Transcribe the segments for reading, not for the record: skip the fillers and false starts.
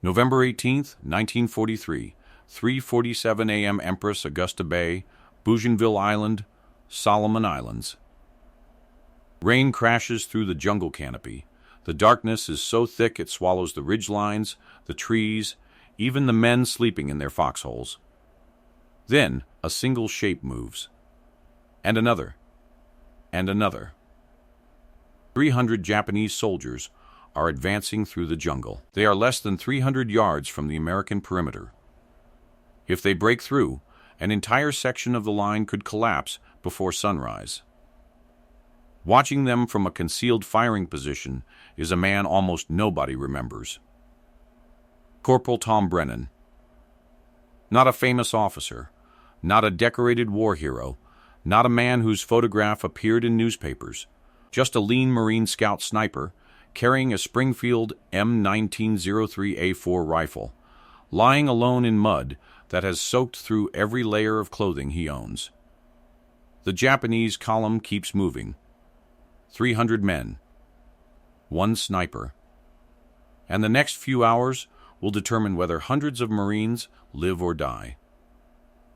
November 18th, 1943, 3:47 a.m. Empress Augusta Bay, Bougainville Island, Solomon Islands. Rain crashes through the jungle canopy. The darkness is so thick it swallows the ridgelines, the trees, even the men sleeping in their foxholes. Then a single shape moves. And another. And another. 300 Japanese soldiers are advancing through the jungle. They are less than 300 yards from the American perimeter. If they break through, an entire section of the line could collapse before sunrise. Watching them from a concealed firing position is a man almost nobody remembers. Corporal Tom Brennan. Not a famous officer, not a decorated war hero, not a man whose photograph appeared in newspapers, just a lean Marine Scout sniper carrying a Springfield M1903A4 rifle, lying alone in mud that has soaked through every layer of clothing he owns. The Japanese column keeps moving. 300 men, one sniper. And the next few hours will determine whether hundreds of Marines live or die.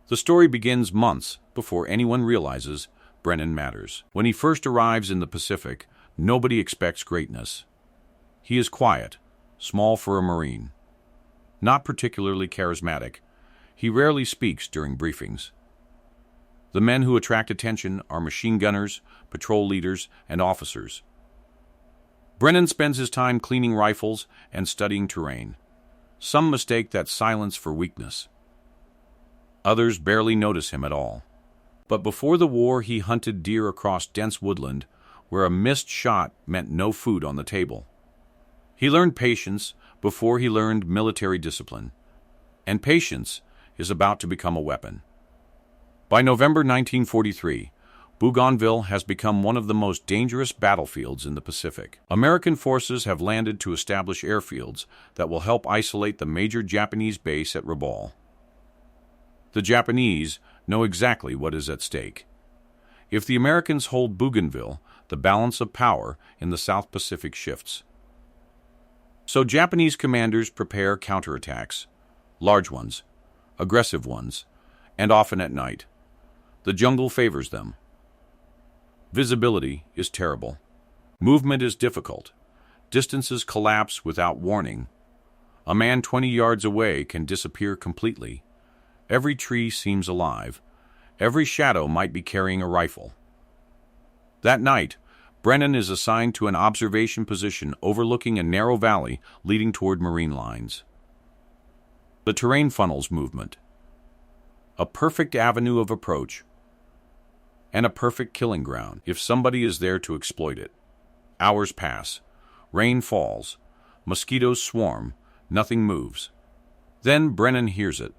The story begins months before anyone realizes Brennan matters. When he first arrives in the Pacific, nobody expects greatness. He is quiet, small for a Marine. Not particularly charismatic, he rarely speaks during briefings. The men who attract attention are machine gunners, patrol leaders, and officers. Brennan spends his time cleaning rifles and studying terrain. Some mistake that silence for weakness. Others barely notice him at all. But before the war, he hunted deer across dense woodland where a missed shot meant no food on the table. He learned patience before he learned military discipline. And patience is about to become a weapon. By November 1943, Bougainville has become one of the most dangerous battlefields in the Pacific. American forces have landed to establish airfields that will help isolate the major Japanese base at Rabaul. The Japanese know exactly what is at stake. If the Americans hold Bougainville, the balance of power in the South Pacific shifts. So Japanese commanders prepare counterattacks, large ones, aggressive ones, and often at night. The jungle favors them. Visibility is terrible. Movement is difficult. Distances collapse without warning. A man 20 yards away can disappear completely. Every tree seems alive. Every shadow might be carrying a rifle. That night, Brennan is assigned to an observation position overlooking a narrow valley leading toward Marine lines. The terrain funnels movement. A perfect avenue of approach. And a perfect killing ground if somebody is there to exploit it. Hours pass. Rain falls. Mosquitoes swarm. Nothing moves. Then Brennan hears it.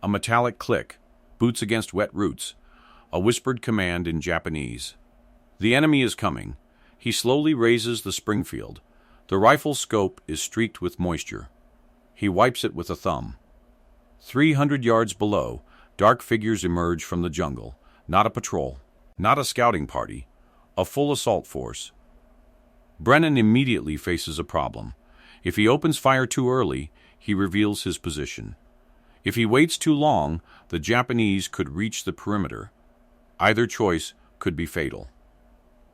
A metallic click, boots against wet roots, a whispered command in Japanese. The enemy is coming. He slowly raises the Springfield. The rifle's scope is streaked with moisture. He wipes it with a thumb. 300 yards below, dark figures emerge from the jungle. Not a patrol, not a scouting party, a full assault force. Brennan immediately faces a problem. If he opens fire too early, he reveals his position. If he waits too long, the Japanese could reach the perimeter. Either choice could be fatal.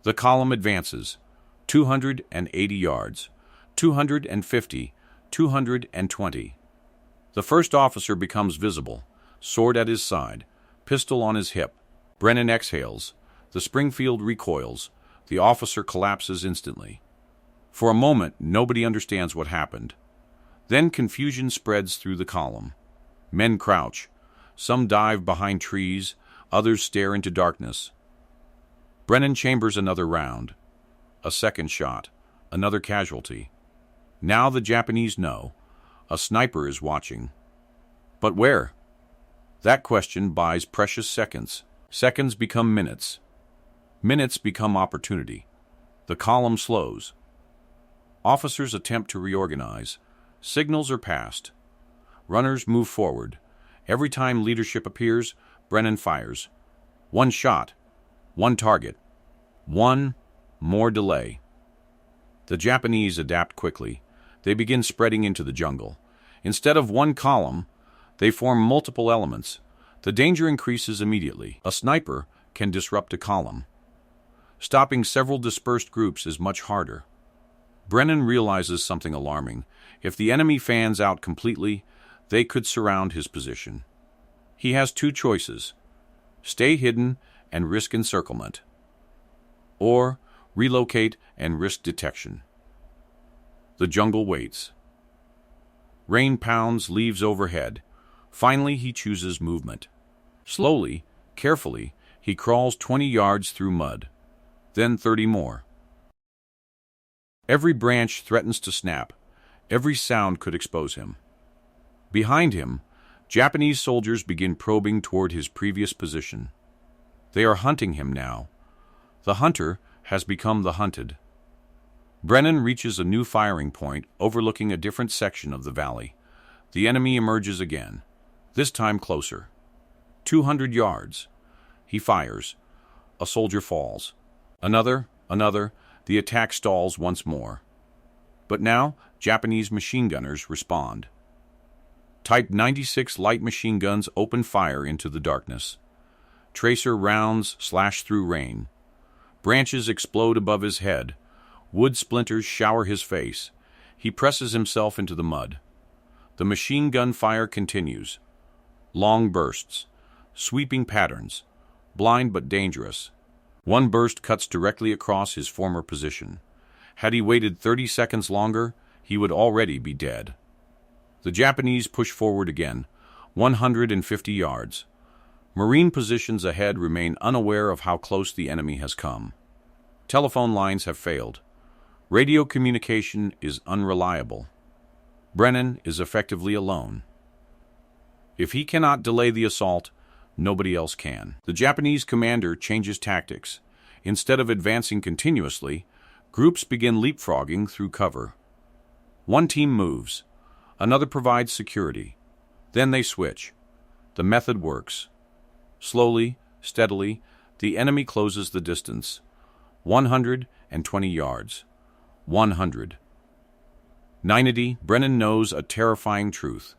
The column advances, 280 yards, 250, 220. The first officer becomes visible, sword at his side, pistol on his hip. Brennan exhales. The Springfield recoils. The officer collapses instantly. For a moment, nobody understands what happened. Then confusion spreads through the column. Men crouch. Some dive behind trees. Others stare into darkness. Brennan chambers another round. A second shot. Another casualty. Now the Japanese know. A sniper is watching. But where? That question buys precious seconds. Seconds become minutes. Minutes become opportunity. The column slows. Officers attempt to reorganize. Signals are passed. Runners move forward. Every time leadership appears, Brennan fires. One shot. One target. One more delay. The Japanese adapt quickly. They begin spreading into the jungle. Instead of one column, they form multiple elements. The danger increases immediately. A sniper can disrupt a column. Stopping several dispersed groups is much harder. Brennan realizes something alarming. If the enemy fans out completely, they could surround his position. He has two choices: stay hidden and risk encirclement, or relocate and risk detection. The jungle waits. Rain pounds leaves overhead. Finally, he chooses movement. Slowly, carefully, he crawls 20 yards through mud, then 30 more. Every branch threatens to snap. Every sound could expose him. Behind him, Japanese soldiers begin probing toward his previous position. They are hunting him now. The hunter has become the hunted. Brennan reaches a new firing point overlooking a different section of the valley. The enemy emerges again, this time closer. 200 yards. He fires. A soldier falls. Another. The attack stalls once more. But now, Japanese machine gunners respond. Type 96 light machine guns open fire into the darkness. Tracer rounds slash through rain. Branches explode above his head. Wood splinters shower his face. He presses himself into the mud. The machine gun fire continues. Long bursts. Sweeping patterns. Blind but dangerous. One burst cuts directly across his former position. Had he waited 30 seconds longer, he would already be dead. The Japanese push forward again, 150 yards. Marine positions ahead remain unaware of how close the enemy has come. Telephone lines have failed. Radio communication is unreliable. Brennan is effectively alone. If he cannot delay the assault, nobody else can. The Japanese commander changes tactics. Instead of advancing continuously, groups begin leapfrogging through cover. One team moves. Another provides security. Then they switch. The method works. Slowly, steadily, the enemy closes the distance. 120 yards. 100. 90. Brennan knows a terrifying truth.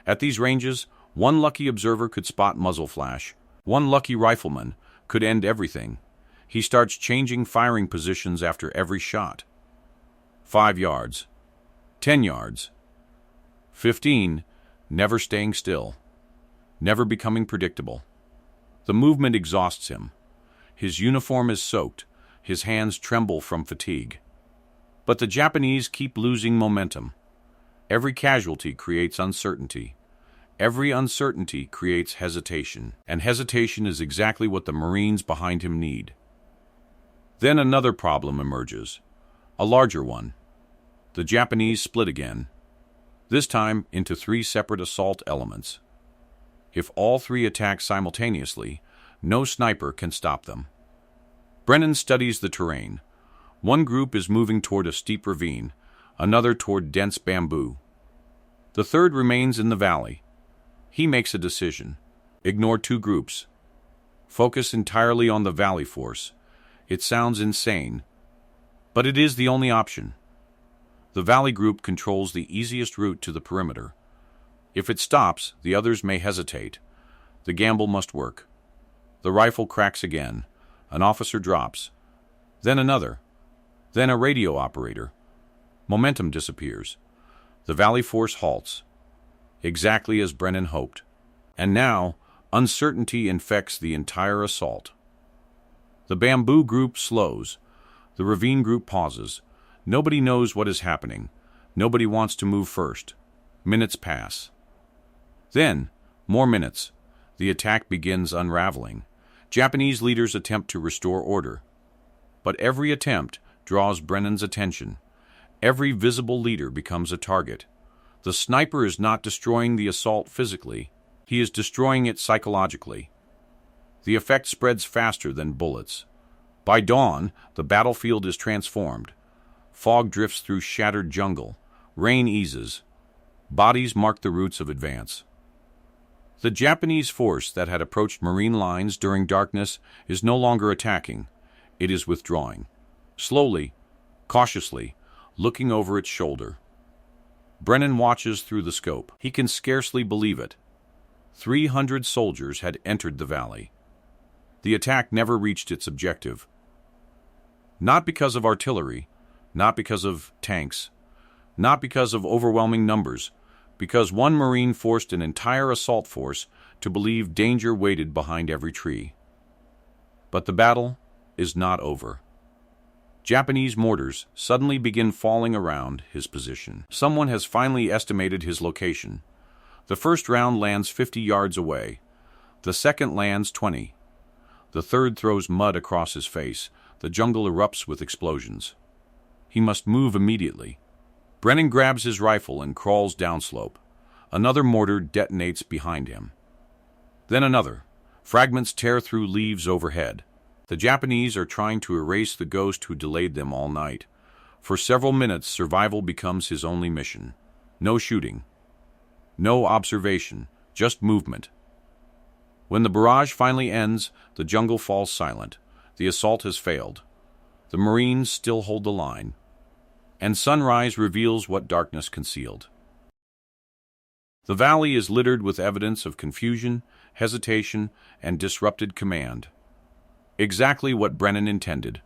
At these ranges, one lucky observer could spot muzzle flash. One lucky rifleman could end everything. He starts changing firing positions after every shot. 5 yards. 10 yards. 15. Never staying still. Never becoming predictable. The movement exhausts him. His uniform is soaked. His hands tremble from fatigue. But the Japanese keep losing momentum. Every casualty creates uncertainty. Every uncertainty creates hesitation, and hesitation is exactly what the Marines behind him need. Then another problem emerges, a larger one. The Japanese split again, this time into 3 separate assault elements. If all 3 attack simultaneously, no sniper can stop them. Brennan studies the terrain. One group is moving toward a steep ravine, another toward dense bamboo. The third remains in the valley. He makes a decision. Ignore 2 groups. Focus entirely on the valley force. It sounds insane, but it is the only option. The valley group controls the easiest route to the perimeter. If it stops, the others may hesitate. The gamble must work. The rifle cracks again. An officer drops. Then another. Then a radio operator. Momentum disappears. The valley force halts. Exactly as Brennan hoped. And now, uncertainty infects the entire assault. The bamboo group slows. The ravine group pauses. Nobody knows what is happening. Nobody wants to move first. Minutes pass. Then, more minutes. The attack begins unraveling. Japanese leaders attempt to restore order. But every attempt draws Brennan's attention. Every visible leader becomes a target. The sniper is not destroying the assault physically. He is destroying it psychologically. The effect spreads faster than bullets. By dawn, the battlefield is transformed. Fog drifts through shattered jungle. Rain eases. Bodies mark the routes of advance. The Japanese force that had approached Marine lines during darkness is no longer attacking. It is withdrawing. Slowly, cautiously, looking over its shoulder. Brennan watches through the scope. He can scarcely believe it. 300 soldiers had entered the valley. The attack never reached its objective. Not because of artillery, not because of tanks, not because of overwhelming numbers, because one Marine forced an entire assault force to believe danger waited behind every tree. But the battle is not over. Japanese mortars suddenly begin falling around his position. Someone has finally estimated his location. The first round lands 50 yards away. The second lands 20. The third throws mud across his face. The jungle erupts with explosions. He must move immediately. Brennan grabs his rifle and crawls downslope. Another mortar detonates behind him. Then another. Fragments tear through leaves overhead. The Japanese are trying to erase the ghost who delayed them all night. For several minutes, survival becomes his only mission. No shooting. No observation. Just movement. When the barrage finally ends, the jungle falls silent. The assault has failed. The Marines still hold the line. And sunrise reveals what darkness concealed. The valley is littered with evidence of confusion, hesitation, and disrupted command. Exactly what Brennan intended.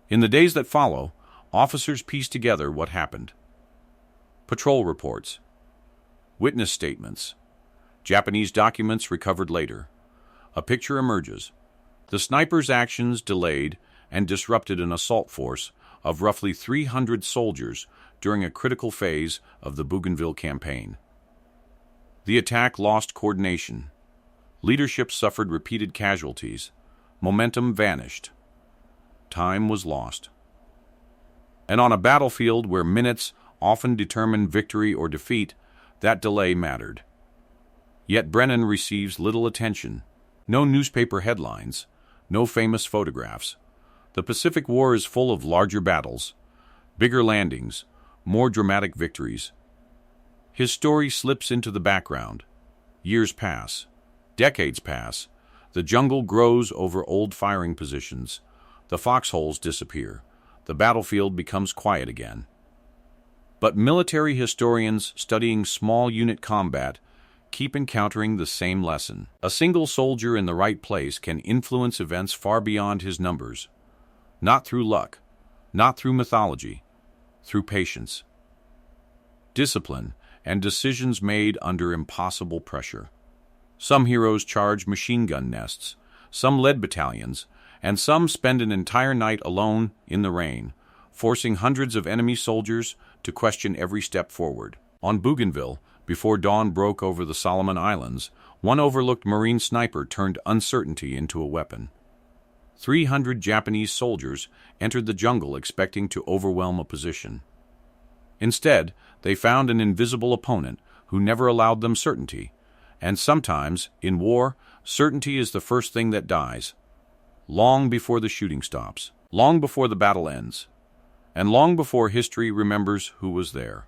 In the days that follow, officers piece together what happened. Patrol reports. Witness statements. Japanese documents recovered later. A picture emerges. The sniper's actions delayed and disrupted an assault force of roughly 300 soldiers during a critical phase of the Bougainville campaign. The attack lost coordination. Leadership suffered repeated casualties. Momentum vanished. Time was lost. And on a battlefield where minutes often determine victory or defeat, that delay mattered. Yet Brennan receives little attention. No newspaper headlines, no famous photographs. The Pacific War is full of larger battles, bigger landings, more dramatic victories. His story slips into the background. Years pass. Decades pass. The jungle grows over old firing positions. The foxholes disappear. The battlefield becomes quiet again. But military historians studying small unit combat keep encountering the same lesson. A single soldier in the right place can influence events far beyond his numbers. Not through luck, not through mythology, through patience, discipline, and decisions made under impossible pressure. Some heroes charge machine gun nests, some led battalions, and some spend an entire night alone in the rain, forcing hundreds of enemy soldiers to question every step forward. On Bougainville, before dawn broke over the Solomon Islands, one overlooked Marine sniper turned uncertainty into a weapon. 300 Japanese soldiers entered the jungle expecting to overwhelm a position. Instead, they found an invisible opponent who never allowed them certainty. And sometimes, in war, certainty is the first thing that dies. Long before the shooting stops, long before the battle ends, and long before history remembers who was there.